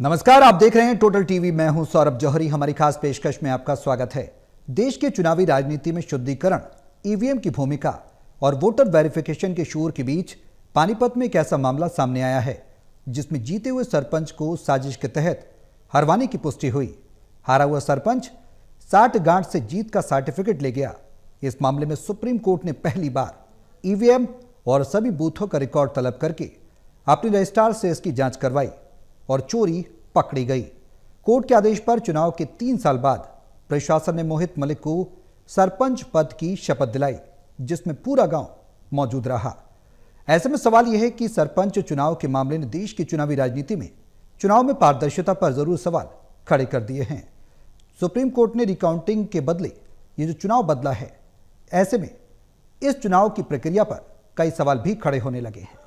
नमस्कार, आप देख रहे हैं टोटल टीवी। मैं हूं सौरभ जौहरी। हमारी खास पेशकश में आपका स्वागत है। देश के चुनावी राजनीति में शुद्धिकरण, ईवीएम की भूमिका और वोटर वेरिफिकेशन के शोर के बीच पानीपत में एक ऐसा मामला सामने आया है जिसमें जीते हुए सरपंच को साजिश के तहत हरवाने की पुष्टि हुई। हारा हुआ सरपंच 60 गांठ से जीत का सर्टिफिकेट ले गया। इस मामले में सुप्रीम कोर्ट ने पहली बार ईवीएम और सभी बूथों का रिकॉर्ड तलब करके अपने रजिस्ट्रार से इसकी जांच करवाई और चोरी पकड़ी गई। कोर्ट के आदेश पर चुनाव के 3 साल बाद प्रशासन ने मोहित मलिक को सरपंच पद की शपथ दिलाई, जिसमें पूरा गांव मौजूद रहा। ऐसे में सवाल यह है कि सरपंच चुनाव के मामले ने देश की चुनावी राजनीति में चुनाव में पारदर्शिता पर जरूर सवाल खड़े कर दिए हैं। सुप्रीम कोर्ट ने रिकाउंटिंग के बदले ये जो चुनाव बदला है, ऐसे में इस चुनाव की प्रक्रिया पर कई सवाल भी खड़े होने लगे हैं।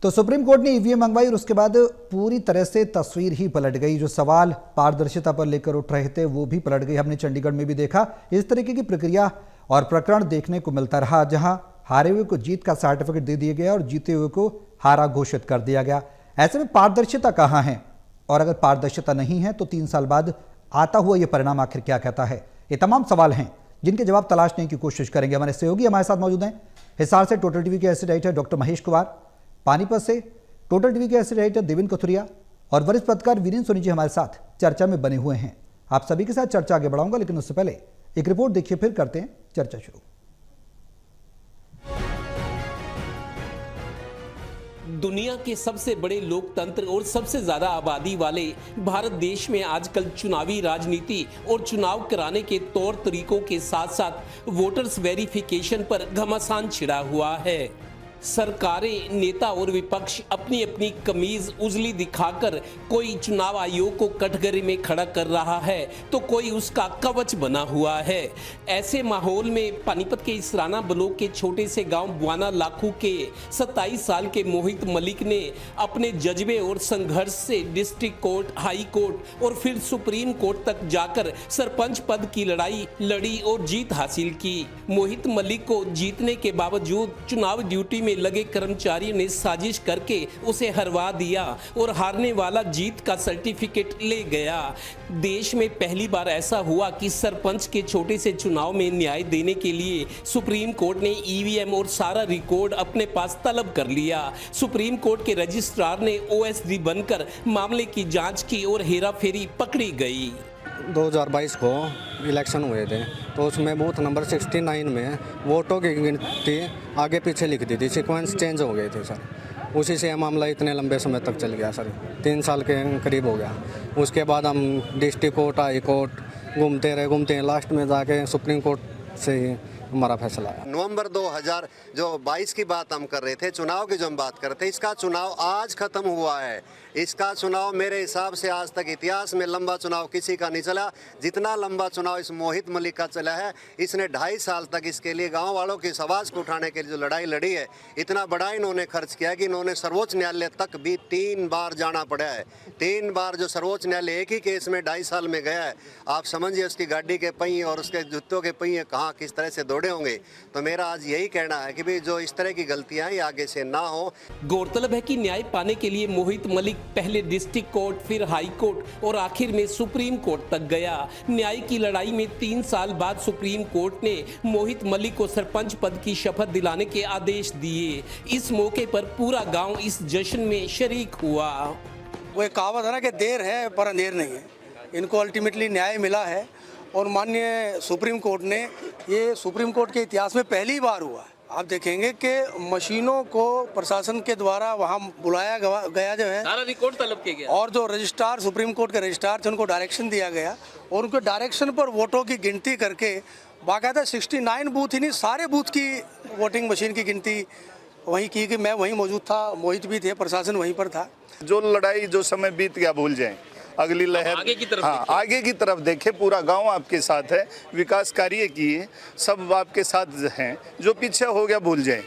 तो सुप्रीम कोर्ट ने ईवीएम मंगवाई और उसके बाद पूरी तरह से तस्वीर ही पलट गई। जो सवाल पारदर्शिता पर लेकर उठ रहे थे वो भी पलट गई। हमने चंडीगढ़ में भी देखा इस तरीके की प्रक्रिया और प्रकरण देखने को मिलता रहा, जहां हारे हुए को जीत का सर्टिफिकेट दे दिया गया और जीते हुए को हारा घोषित कर दिया गया। ऐसे में पारदर्शिता कहाँ है, और अगर पारदर्शिता नहीं है तो 3 साल बाद आता हुआ यह परिणाम आखिर क्या कहता है? ये तमाम सवाल हैं जिनके जवाब तलाशने की कोशिश करेंगे। हमारे सहयोगी हमारे साथ मौजूद हैं। हिसार से टोटल टीवी के acid editor doctor Mahesh Kumar, Panipat से टोटल टीवी के एसिड एडिटर देवेंद्र कथुरिया और वरिष्ठ पत्रकार वीरेंद्र सोनी जी हमारे साथ चर्चा में बने हुए हैं। आप सभी के साथ चर्चा आगे बढ़ाऊंगा, लेकिन उससे पहले एक रिपोर्ट देखिए, फिर करते हैं चर्चा शुरू। दुनिया के सबसे बड़े लोकतंत्र और सबसे ज्यादा आबादी वाले भारत देश में आजकल चुनावी राजनीति और चुनाव कराने के तौर तरीकों के साथ साथ वोटर्स वेरिफिकेशन पर घमासान छिड़ा हुआ है। सरकारें, नेता और विपक्ष अपनी अपनी कमीज उजली दिखाकर कोई चुनाव आयोग को कटघरे में खड़ा कर रहा है तो कोई उसका कवच बना हुआ है। ऐसे माहौल में पानीपत के इसराना ब्लॉक के छोटे से गांव बुआना लाखू के 27 साल के मोहित मलिक ने अपने जज्बे और संघर्ष से डिस्ट्रिक्ट कोर्ट, हाई कोर्ट और फिर सुप्रीम कोर्ट तक जाकर सरपंच पद की लड़ाई लड़ी और जीत हासिल की। मोहित मलिक को जीतने के बावजूद चुनाव ड्यूटी में लगे कर्मचारियों ने साजिश करके उसे हरवा दिया और हारने वाला जीत का सर्टिफिकेट ले गया। देश में पहली बार ऐसा हुआ कि सरपंच के छोटे से चुनाव में न्याय देने के लिए सुप्रीम कोर्ट ने ईवीएम और सारा रिकॉर्ड अपने पास तलब कर लिया। सुप्रीम कोर्ट के रजिस्ट्रार ने ओएसडी बनकर मामले की जांच की और हेराफेरी पकड़ी गई। 2022 को इलेक्शन हुए थे तो उसमें बूथ नंबर 69 में वोटों की गिनती आगे पीछे लिख दी थी, सीक्वेंस चेंज हो गए थे सर। उसी से यह मामला इतने लंबे समय तक चल गया सर, 3 साल के करीब हो गया। उसके बाद हम डिस्ट्रिक्ट कोर्ट, हाई कोर्ट घूमते रहे, लास्ट में जाके सुप्रीम कोर्ट से ही हमारा फैसला है। नवंबर 2022 की बात हम कर रहे थे, चुनाव की जो हम बात कर रहे थे, इसका चुनाव आज खत्म हुआ है। इसका चुनाव मेरे हिसाब से आज तक इतिहास में लंबा चुनाव किसी का नहीं चला जितना लंबा चुनाव इस मोहित मलिक का चला है। इसने 2.5 साल तक इसके लिए गांव वालों की आवाज को उठाने के लिए जो लड़ाई लड़ी है, इतना बड़ा इन्होंने खर्च किया कि इन्होंने सर्वोच्च न्यायालय तक भी 3 बार जाना पड़ा है। 3 बार जो सर्वोच्च न्यायालय एक ही केस में 2.5 साल में गया है, आप समझिए उसकी गाड़ी के पहिए और उसके जूतों के पहिए कहाँ किस तरह से दौड़े होंगे। तो मेरा आज यही कहना है कि भाई जो इस तरह की गलतियां ये आगे से ना हो। गौरतलब है कि न्याय पाने के लिए मोहित मलिक पहले डिस्ट्रिक्ट कोर्ट, फिर हाई कोर्ट और आखिर में सुप्रीम कोर्ट तक गया। न्याय की लड़ाई में 3 साल बाद सुप्रीम कोर्ट ने मोहित मलिक को सरपंच पद की शपथ दिलाने के आदेश दिए। इस मौके पर पूरा गांव इस जश्न में शरीक हुआ। वो एक कहावत है ना कि देर है पर अंधेर नहीं है। इनको अल्टीमेटली न्याय मिला है और माननीय सुप्रीम कोर्ट ने, ये सुप्रीम कोर्ट के इतिहास में पहली बार हुआ है। आप देखेंगे कि मशीनों को प्रशासन के द्वारा वहां बुलाया गया जो है, सारा रिकॉर्ड तलब किया गया और जो रजिस्ट्रार, सुप्रीम कोर्ट के रजिस्ट्रार थे, उनको डायरेक्शन दिया गया और उनके डायरेक्शन पर वोटों की गिनती करके बाकायदा 69 बूथ ही नहीं, सारे बूथ की वोटिंग मशीन की गिनती वहीं की कि मैं वहीं मौजूद था, मोहित भी थे, प्रशासन वहीं पर था। जो लड़ाई, जो समय बीत गया भूल जाएं, अगली लहर आगे की तरफ आगे की तरफ देखे। पूरा गांव आपके साथ है, विकास कार्य किए, सब आपके साथ हैं। जो पीछे हो गया भूल जाएं।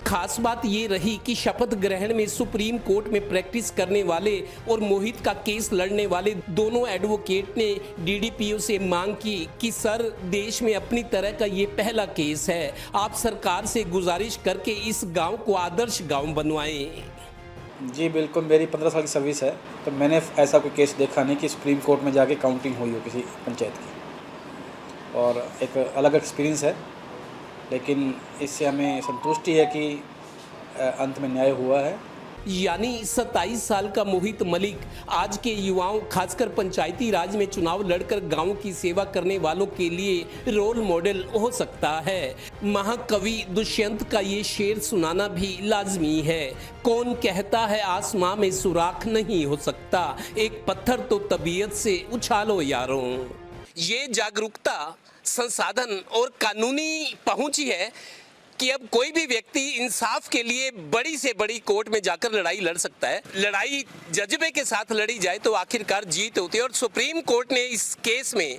खास बात ये रही कि शपथ ग्रहण में सुप्रीम कोर्ट में प्रैक्टिस करने वाले और मोहित का केस लड़ने वाले दोनों एडवोकेट ने डीडीपीओ से मांग की कि सर, देश में अपनी तरह का ये पहला केस है, आप सरकार से गुजारिश करके इस गांव को आदर्श गांव बनवाएं। जी बिल्कुल, मेरी 15 साल की सर्विस है, तो मैंने ऐसा कोई केस देखा नहीं कि सुप्रीम कोर्ट में जाके काउंटिंग हुई हो किसी पंचायत की, और एक अलग एक्सपीरियंस है। लेकिन इससे हमें संतुष्टि है कि अंत में न्याय हुआ है। यानी 27 साल का मोहित मलिक आज के युवाओं, खासकर पंचायती राज में चुनाव लड़कर गांव की सेवा करने वालों के लिए रोल मॉडल हो सकता है। महाकवि दुष्यंत का ये शेर सुनाना भी लाजमी है। कौन कहता है आसमां में सुराख नहीं हो सकता, एक पत्थर तो तबीयत से उछालो यारों। ये जागरूकता, संसाधन और कानूनी पहुंच ही है कि अब कोई भी व्यक्ति इंसाफ के लिए बड़ी से बड़ी कोर्ट में जाकर लड़ाई लड़ सकता है। लड़ाई जज्बे के साथ लड़ी जाए तो आखिरकार जीत होती है। और सुप्रीम कोर्ट ने इस केस में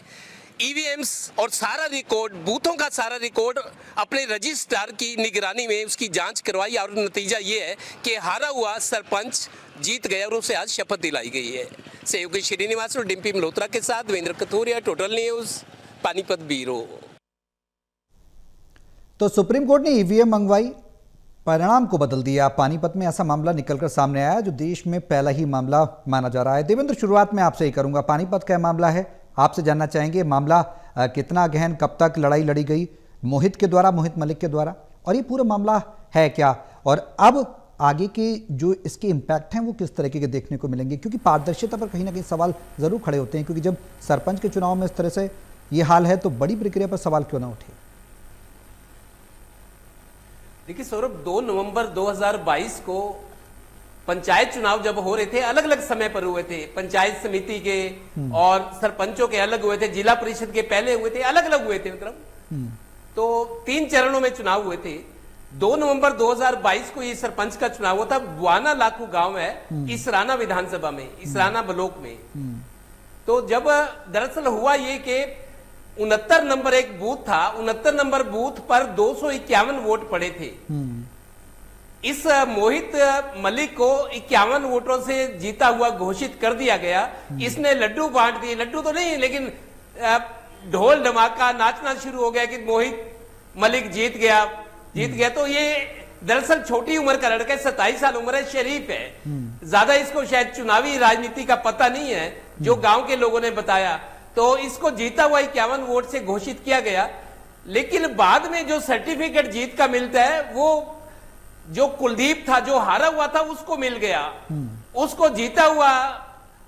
ईवीएम्स और सारा रिकॉर्ड, बूथों का सारा रिकॉर्ड अपने रजिस्ट्रार की निगरानी में उसकी जांच करवाई, और नतीजा ये है कि हारा हुआ सरपंच जीत गया और उसे आज शपथ दिलाई गई है। सहयोगी श्रीनिवास और डिम्पी मल्होत्रा के साथ Devendra Kathoria, total news, Panipat bureau. तो सुप्रीम कोर्ट ने ईवीएम मंगवाई, परिणाम को बदल दिया। पानीपत में ऐसा मामला निकलकर सामने आया जो देश में पहला ही मामला माना जा रहा है। देवेंद्र, शुरुआत में आपसे ही करूंगा, पानीपत का मामला है, आपसे जानना चाहेंगे मामला कितना गहन, कब तक लड़ाई लड़ी गई मोहित के द्वारा, मोहित मलिक के द्वारा, और ये पूरा मामला है क्या, और अब आगे के जो इसके इम्पैक्ट हैं वो किस तरीके के देखने को मिलेंगे? क्योंकि पारदर्शिता पर कहीं ना कहीं सवाल जरूर खड़े होते हैं, क्योंकि जब सरपंच के चुनाव में इस तरह से ये हाल है तो बड़ी प्रक्रिया पर सवाल क्यों ना उठे? देखिए सौरभ, 2 नवंबर 2022 को पंचायत चुनाव जब हो रहे थे, अलग अलग समय पर हुए थे। पंचायत समिति के और सरपंचों के अलग हुए थे, जिला परिषद के पहले हुए थे, अलग अलग हुए थे। मतलब तो 3 चरणों में चुनाव हुए थे। 2 नवंबर 2022 को ये सरपंच का चुनाव हुआ था। बुआना लाखू गांव है इसराना विधानसभा में, इसराना ब्लॉक में। तो जब दरअसल हुआ ये कि 69 नंबर एक बूथ था, 69 नंबर बूथ पर 251 वोट पड़े थे। इस मोहित मलिक को 51 वोटों से जीता हुआ घोषित कर दिया गया। इसने लड्डू बांट दिए, लड्डू तो नहीं लेकिन ढोल धमाका, नाचना शुरू हो गया कि मोहित मलिक जीत गया। तो ये दरअसल छोटी उम्र का लड़का है, 27 साल उम्र है, शरीफ है, ज्यादा इसको शायद चुनावी राजनीति का पता नहीं है, जो गांव के लोगों ने बताया। तो इसको जीता हुआ 51 वोट से घोषित किया गया। लेकिन बाद में जो सर्टिफिकेट जीत का मिलता है वो जो कुलदीप था, जो हारा हुआ था, उसको मिल गया। उसको जीता हुआ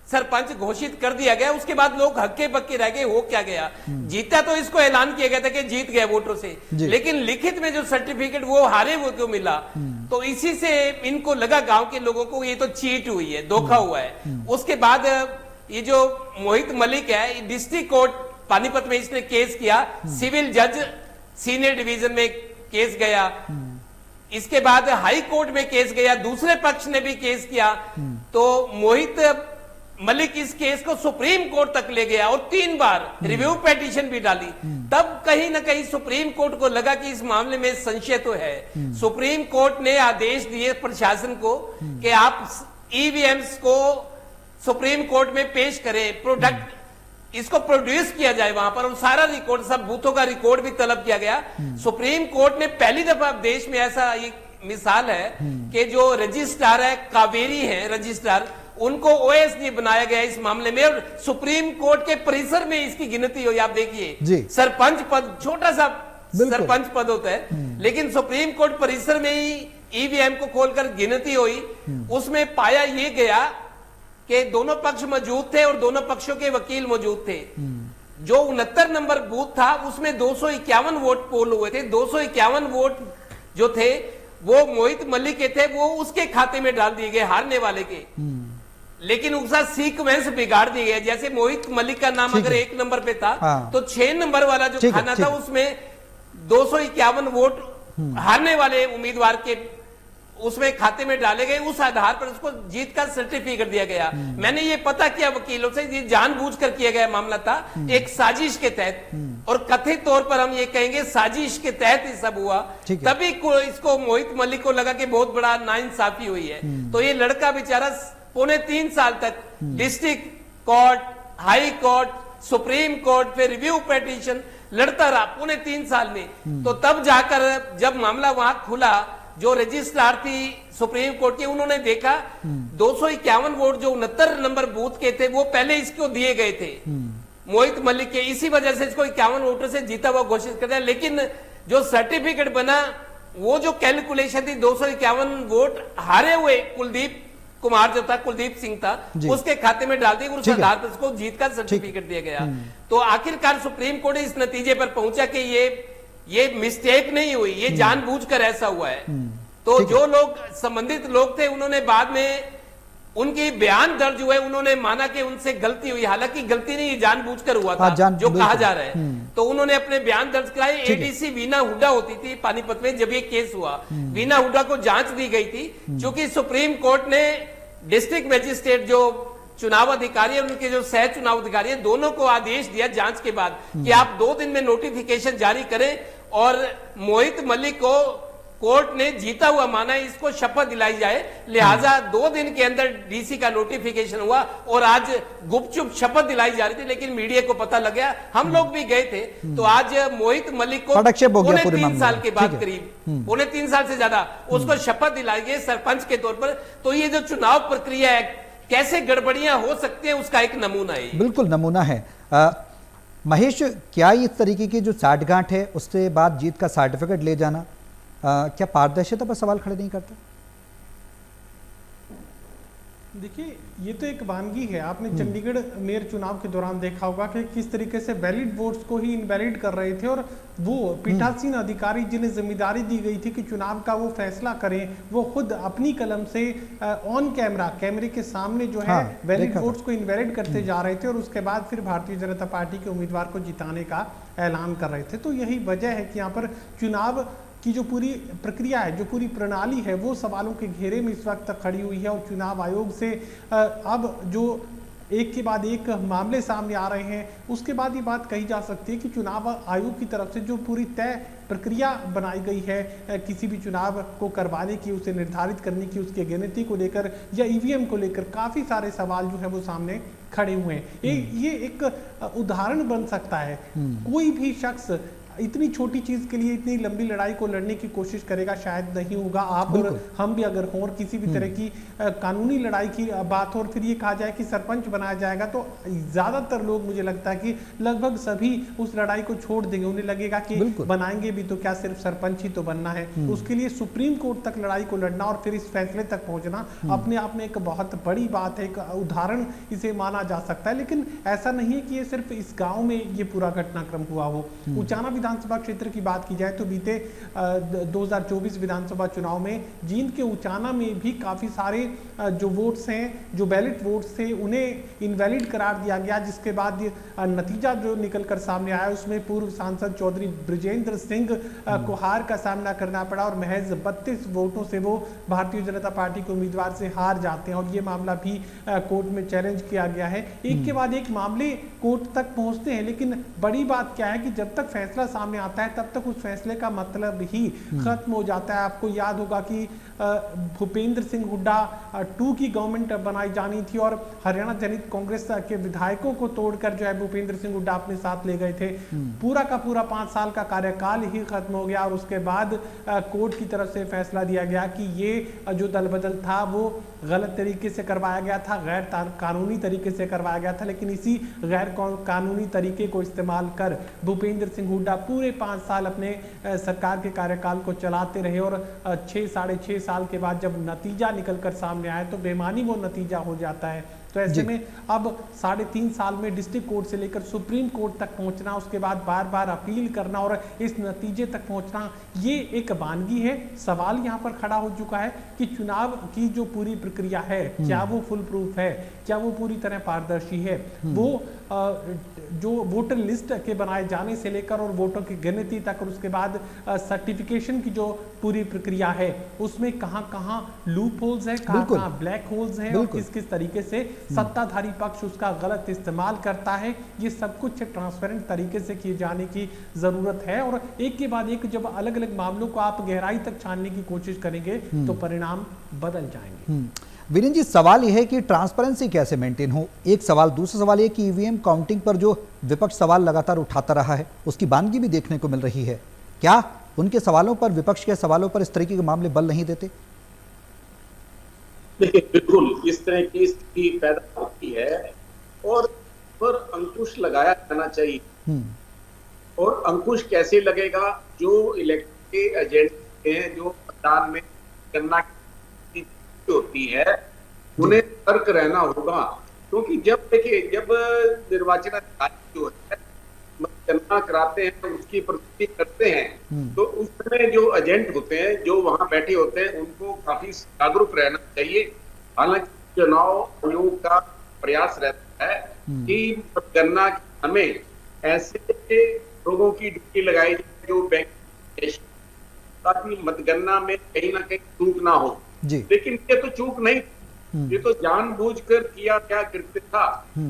सरपंच घोषित कर दिया गया। उसके बाद लोग हक्के बक्के रह गए, हो क्या गया। जीता तो इसको ऐलान किया गया था कि जीत गया वोटों से, लेकिन लिखित में जो सर्टिफिकेट वो हारे हुए को मिला। तो इसी से इनको लगा, गांव के लोगों को, ये तो चीट हुई है, धोखा हुआ है। उसके बाद ये जो मोहित मलिक है, डिस्ट्रिक्ट कोर्ट पानीपत में इसने केस किया, सिविल जज सीनियर डिवीजन में केस गया। इसके बाद हाई कोर्ट में केस गया, दूसरे पक्ष ने भी केस किया। तो मोहित मलिक इस केस को सुप्रीम कोर्ट तक ले गया और 3 बार रिव्यू पिटीशन भी डाली। तब कहीं ना कहीं सुप्रीम कोर्ट को लगा कि इस मामले में संशय तो है। सुप्रीम कोर्ट ने आदेश दिए प्रशासन को कि आप ईवीएम्स को सुप्रीम कोर्ट में पेश करें, प्रोडक्ट इसको प्रोड्यूस किया जाए वहां पर, और सारा रिकॉर्ड, सब बूथों का रिकॉर्ड भी तलब किया गया। सुप्रीम कोर्ट ने पहली दफा देश में ऐसा एक मिसाल है कि जो रजिस्ट्रार है, कावेरी है रजिस्ट्रार, उनको ओएसडी बनाया गया इस मामले में, और सुप्रीम कोर्ट के परिसर में इसकी गिनती हुई। आप देखिए, सरपंच पद, छोटा सा सरपंच पद होता है, लेकिन सुप्रीम कोर्ट परिसर में ही ईवीएम को खोलकर गिनती हुई। उसमें पाया ये गया कि दोनों पक्ष मौजूद थे और दोनों पक्षों के वकील मौजूद थे। जो 69 नंबर बूथ था उसमें 251 वोट पोल हुए थे। 251 वोट जो थे वो मोहित मलिक के थे, वो उसके खाते में डाल दिए गए, हारने वाले के। लेकिन उसका सीक्वेंस बिगाड़ दिया गया। जैसे मोहित मलिक का नाम अगर 1 नंबर पे था, तो 6 नंबर वाला जो खाना था उसमें 251 वोट हारने वाले उम्मीदवार के उसमें खाते में डाले गए, उस आधार पर उसको जीत का सर्टिफिकेट दिया गया। मैंने ये पता किया वकीलों से, ये जानबूझकर किया गया मामला था, एक साजिश के तहत, और कथित तौर पर हम ये कहेंगे साजिश के तहत ही सब हुआ। तभी इसको मोहित मलिक को लगा कि बहुत बड़ा नाइंसाफी हुई है। तो ये लड़का बेचारा 3.25 साल तक district court, high court, supreme court, फिर रिव्यू पिटीशन लड़ता रहा 3.25 साल में। तो तब जाकर जब मामला वहां खुला, जो रजिस्ट्रार थी सुप्रीम कोर्ट की, उन्होंने देखा 251 वोट जो 69 नंबर बूथ के थे वो पहले इसको दिए गए थे मोहित मलिक के, इसी वजह से इसको 51 वोटों से जीता हुआ घोषित कर दिया। लेकिन जो सर्टिफिकेट बना, वो जो कैलकुलेशन थी 251 वोट हारे हुए कुलदीप कुमार जो था, कुलदीप सिंह था, उसके खाते में डाल दी और उस आधार पर उसको जीत का सर्टिफिकेट दिया गया। तो आखिरकार सुप्रीम कोर्ट इस नतीजे पर पहुंचा कि ये मिस्टेक नहीं हुई, ये जानबूझकर ऐसा हुआ है। तो जो लोग संबंधित लोग थे, उन्होंने बाद में उनकी बयान दर्ज हुए, उन्होंने माना कि उनसे गलती हुई, हालांकि गलती नहीं, जानबूझकर हुआ था जो कहा जा रहा है। तो उन्होंने अपने बयान दर्ज कराए। एडीसी वीना हुड्डा होती थी पानीपत में जब ये केस हुआ, वीना हुड्डा को जांच दी गई थी, क्योंकि सुप्रीम कोर्ट ने डिस्ट्रिक्ट मजिस्ट्रेट जो चुनाव अधिकारी है, उनके जो सह चुनाव अधिकारी है, दोनों को आदेश दिया जांच के बाद कि आप 2 दिन में नोटिफिकेशन जारी करें, और मोहित मलिक को कोर्ट ने जीता हुआ माना, इसको शपथ दिलाई जाए। लिहाजा 2 दिन के अंदर डीसी का नोटिफिकेशन हुआ और आज गुपचुप शपथ दिलाई जा रही थी, लेकिन मीडिया को पता लग गया, हम लोग भी गए थे। तो आज मोहित मलिक को 3.25 साल के बाद, करीब 3.25 साल से ज्यादा, उसको शपथ दिलाई गई सरपंच के तौर पर। तो ये जो चुनाव प्रक्रिया है, कैसे गड़बड़ियां हो सकती हैं, उसका एक नमूना है। बिल्कुल नमूना है। महेश, क्या इस तरीके की जो साठगांठ है, उससे बाद जीत का सर्टिफिकेट ले जाना क्या पारदर्शिता पर सवाल खड़े नहीं करता? देखिए, ये तो एक वानगी है। आपने चंडीगढ़ मेयर चुनाव के दौरान देखा होगा कि किस तरीके से वैलिड वोट्स को ही इनवैलिड कर रहे थे, और वो पीठासीन अधिकारी जिन्हें जिम्मेदारी दी गई थी कि चुनाव का वो फैसला करें, वो खुद अपनी कलम से ऑन कैमरे के सामने जो है वैलिड वोट्स को इनवैलिड करते जा रहे थे, और उसके बाद फिर भारतीय जनता पार्टी के उम्मीदवार को जिताने का ऐलान कर रहे थे। तो यही वजह है कि यहाँ पर चुनाव की जो पूरी प्रक्रिया है, जो पूरी प्रणाली है, वो सवालों के घेरे में इस वक्त तक खड़ी हुई है। और चुनाव आयोग से अब जो एक के बाद एक मामले सामने आ रहे हैं, उसके बाद ये बात कही जा सकती है कि चुनाव आयोग की तरफ से जो पूरी तय प्रक्रिया बनाई गई है किसी भी चुनाव को करवाने की, उसे निर्धारित करने की, उसके गिनती को लेकर या ईवीएम को लेकर काफ़ी सारे सवाल जो है वो सामने खड़े हुए हैं। ये एक उदाहरण बन सकता है। कोई भी शख्स इतनी छोटी चीज के लिए इतनी लंबी लड़ाई को लड़ने की कोशिश करेगा, शायद नहीं होगा। आप और हम भी अगर हों, किसी भी तरह की कानूनी लड़ाई की बात हो और फिर ये कहा जाए कि सरपंच बनाया जाएगा, तो ज्यादातर लोग, मुझे लगता है कि लगभग सभी उस लड़ाई को छोड़ देंगे। उन्हें लगेगा कि बनाएंगे भी तो क्या, सिर्फ सरपंच ही तो बनना है। उसके लिए सुप्रीम कोर्ट तक लड़ाई को लड़ना और फिर इस फैसले तक पहुंचना अपने आप में एक बहुत बड़ी बात है, एक उदाहरण इसे माना जा सकता है। लेकिन ऐसा नहीं है कि ये सिर्फ इस गाँव में ये पूरा घटनाक्रम हुआ हो। उचाना विधानसभा क्षेत्र की बात की जाए तो बीते 2024 विधानसभा चुनाव में जींद के उचाना में भी काफी सारे जो वोट्स हैं, जो बैलेट वोट्स थे, उन्हें इनवैलिड करार दिया गया, जिसके बाद नतीजा जो निकलकर सामने आया उसमें पूर्व सांसद चौधरी ब्रजेंद्र सिंह को हार का सामना करना पड़ा और महज 32 वोटों से वो भारतीय जनता पार्टी के उम्मीदवार से हार जाते हैं। और ये मामला भी कोर्ट में चैलेंज किया गया है। एक के बाद एक मामले कोर्ट तक पहुंचते हैं, लेकिन बड़ी बात क्या है कि जब तक फैसला सामने आता है तब तक उस फैसले का मतलब ही खत्म हो जाता है। आपको याद होगा कि भूपेंद्र सिंह हुड्डा 2 की गवर्नमेंट बनाई जानी थी और हरियाणा जनहित कांग्रेस के विधायकों को तोड़कर जो है भूपेंद्र सिंह हुड्डा अपने साथ ले गए थे। पूरा का पूरा 5 साल का कार्यकाल ही खत्म हो गया और उसके बाद कोर्ट की तरफ से फैसला दिया गया कि ये जो दल बदल था वो गलत तरीके से करवाया गया था, गैर कानूनी तरीके से करवाया गया था। लेकिन इसी गैर कानूनी तरीके को इस्तेमाल कर भूपेंद्र सिंह हुड्डा पूरे 5 साल अपने सरकार के कार्यकाल को चलाते रहे और 6-6.5 साल के बाद जब नतीजा निकलकर सामने आया तो बेमानी वो नतीजा हो जाता है। तो ऐसे में अब 3.5 साल में डिस्ट्रिक्ट कोर्ट से लेकर सुप्रीम कोर्ट तक पहुंचना, उसके बाद बार बार अपील करना और इस नतीजे तक पहुंचना, ये एक वानगी है। सवाल यहाँ पर खड़ा हो चुका है कि चुनाव की जो पूरी प्रक्रिया है क्या वो फुल प्रूफ है, क्या वो पूरी तरह पारदर्शी है। वो जो वोटर लिस्ट के बनाए जाने से लेकर और वोटों की गिनती तक और उसके बाद सर्टिफिकेशन की जो पूरी प्रक्रिया है उसमें कहाँ लूप होल्स है, कहाँ ब्लैक होल्स हैं और किस किस तरीके से सत्ताधारी पक्ष उसका गलत इस्तेमाल करता है, ये सब कुछ ट्रांसपेरेंट तरीके से किए जाने की जरूरत है। और एक के बाद एक जब अलग अलग मामलों को आप गहराई तक छानने की कोशिश करेंगे तो परिणाम बदल जाएंगे। वीरेंद्र जी, सवाल यह है कि ट्रांसपेरेंसी कैसे मेंटेन हो, एक सवाल। दूसरा सवाल यह कि ईवीएम काउंटिंग पर जो विपक्ष सवाल लगातार उठाता रहा है उसकी बानगी भी देखने को मिल रही है, क्या उनके सवालों पर, विपक्ष के सवालों पर इस तरीके के मामले बल नहीं देते? देखिए, बिल्कुल इस तरह की स्थिति पैदा होती है और पर अंकुश लगाया जाना चाहिए। और अंकुश कैसे लगेगा? जो इलेक्शन के एजेंडे हैं, जो मतदान में करना होती है, उन्हें सतर्क रहना होगा। क्योंकि जब देखिए, जब निर्वाचन अधिकारी जो है मतगणना कराते हैं, उसकी प्रस्तुति करते हैं, तो उसमें जो एजेंट होते हैं, जो वहां बैठे होते हैं, उनको काफी जागरूक रहना चाहिए। हालांकि चुनाव आयोग का प्रयास रहता है कि मतगणना के समय ऐसे लोगों की ड्यूटी लगाई जाए जो बैंक, ताकि मतगणना में कहीं ना कहीं चूक ना हो। लेकिन ये तो चूक नहीं, ये तो जानबूझकर किया गया कृत्य था।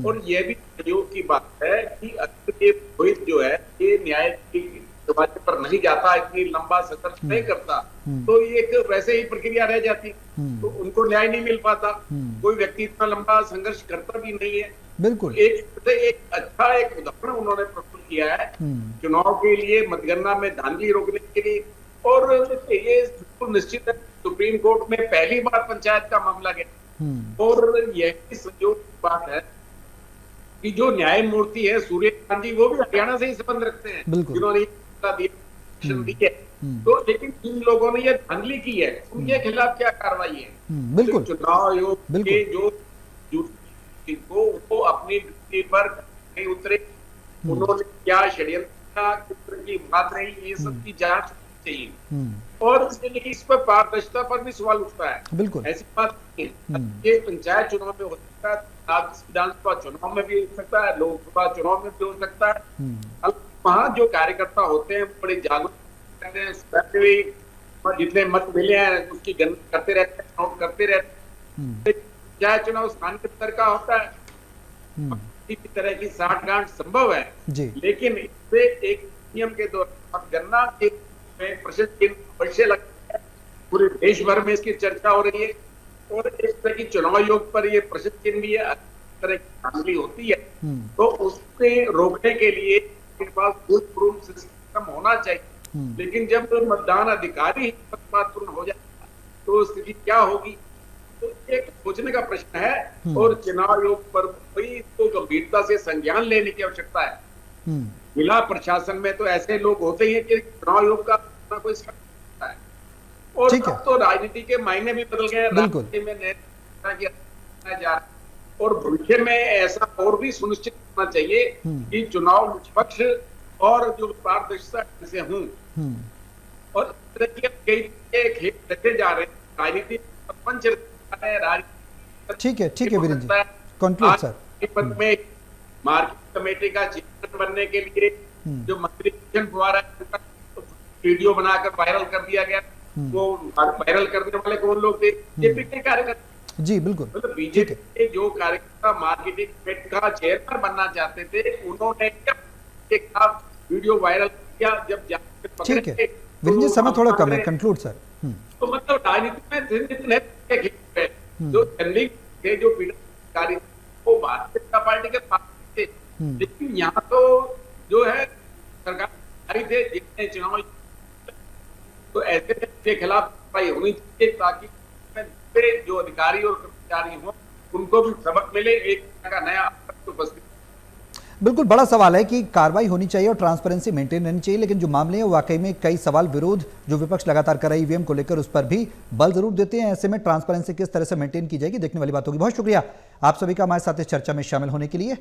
और यह भी सहयोग की बात है कि अगर ये पुरोहित जो है ये न्याय की दरवाजे पर नहीं जाता, इतनी लंबा संघर्ष नहीं करता, तो ये एक वैसे ही प्रक्रिया रह जाती, तो उनको न्याय नहीं मिल पाता। कोई व्यक्ति इतना लंबा संघर्ष करता भी नहीं है। बिल्कुल एक अच्छा एक उदाहरण उन्होंने प्रस्तुत किया है चुनाव के लिए, मतगणना में धांधली रोकने के लिए। और ये बिल्कुल निश्चित है, सुप्रीम कोर्ट में पहली बार पंचायत का मामला गया। और यही संयोग की बात है कि जो न्यायमूर्ति है सूर्यकांत जी, वो भी हरियाणा से ही संबंध रखते हैं, जिन्होंने दी है। तो लेकिन जिन लोगों ने ये धांधली की है, उनके खिलाफ क्या कार्रवाई है? बिल्कुल चुनाव आयोग के जो वो अपनी ड्यूटी पर नहीं उतरे, उन्होंने क्या षड्यंत्र किस तरह की बात रही, ये सब की जांच चाहिए। और इस पर पारदर्शिता पर भी सवाल उठता है। बिल्कुल ऐसी बात नहीं है, ये पंचायत चुनाव में हो सकता है, विधानसभा चुनाव में भी हो सकता है, लोकसभा चुनाव में भी हो सकता है। वहाँ जो कार्यकर्ता होते हैं बड़े जागरूक रहते हैं, जितने मत मिले हैं उसकी गणना करते रहते हैं, नोट करते रहते हैं। पंचायत चुनाव स्थानीय स्तर का होता है, किसी तरह की साठगांठ संभव है, लेकिन इससे एक नियम के दौरान गणना के प्रसिद्ध चिन्ह अवश्य लगता है। पूरे देश भर में इसकी चर्चा हो रही है और इस तरह की चुनाव आयोग पर ये प्रसिद्ध चिन्ह भी है, तरह की धांधली होती है। तो उससे रोकने के लिए इनके पास फुल प्रूफ सिस्टम होना चाहिए। लेकिन जब मतदान अधिकारी पक्षपातपूर्ण हो जाए तो स्थिति क्या होगी? तो एक सोचने का प्रश्न है और चुनाव आयोग पर भी तो गंभीरता से संज्ञान लेने की आवश्यकता है। जिला प्रशासन में तो ऐसे लोग होते ही हैं कि चुनाव आयोग का कोई है। और अब तो राजनीति के मायने भी बदल गए, राजनीति में नए और भविष्य में ऐसा और भी सुनिश्चित करना चाहिए कि चुनाव निष्पक्ष और जो पारदर्शिता से हों। और इस तरह के कई खेल रखे जा रहे हैं, राजनीति पंच ठीक है वीरेंद्र जी, कंक्लूड सर। पद में मार्केट कमेटी का चेयरमैन बनने के लिए जो मंत्री फुआरा वीडियो बनाकर वायरल कर दिया गया, वो वायरल करने वाले कौन लोग थे? बीजेपी के कार्यकर्ता। जी बिल्कुल, मतलब बीजेपी के जो कार्यकर्ता मार्केटिंग कमेटी का चेयरमैन बनना चाहते थे, उन्होंने वीडियो वायरल किया। जब ठीक है वीरेंद्र जी, समय थोड़ा कम है, कंक्लूड सर। तो मतलब राजनीति में जो जनरली थे, जो पीड़ित वो भारतीय जनता पार्टी के पास थे, लेकिन यहाँ तो जो है सरकार थे जिसने चुनाव, तो ऐसे के खिलाफ कार्रवाई होनी चाहिए ताकि जो अधिकारी और कर्मचारी हों उनको भी सबक मिले, एक का नया उपस्थित। बिल्कुल बड़ा सवाल है कि कार्रवाई होनी चाहिए और ट्रांसपेरेंसी मेंटेन रहनी चाहिए, लेकिन जो मामले हैं वाकई में कई सवाल, विरोध जो विपक्ष लगातार कर रहा है ईवीएम को लेकर, उस पर भी बल जरूर देते हैं। ऐसे में ट्रांसपेरेंसी किस तरह से मेंटेन की जाएगी देखने वाली बात होगी। बहुत शुक्रिया आप सभी का हमारे साथ इस चर्चा में शामिल होने के लिए।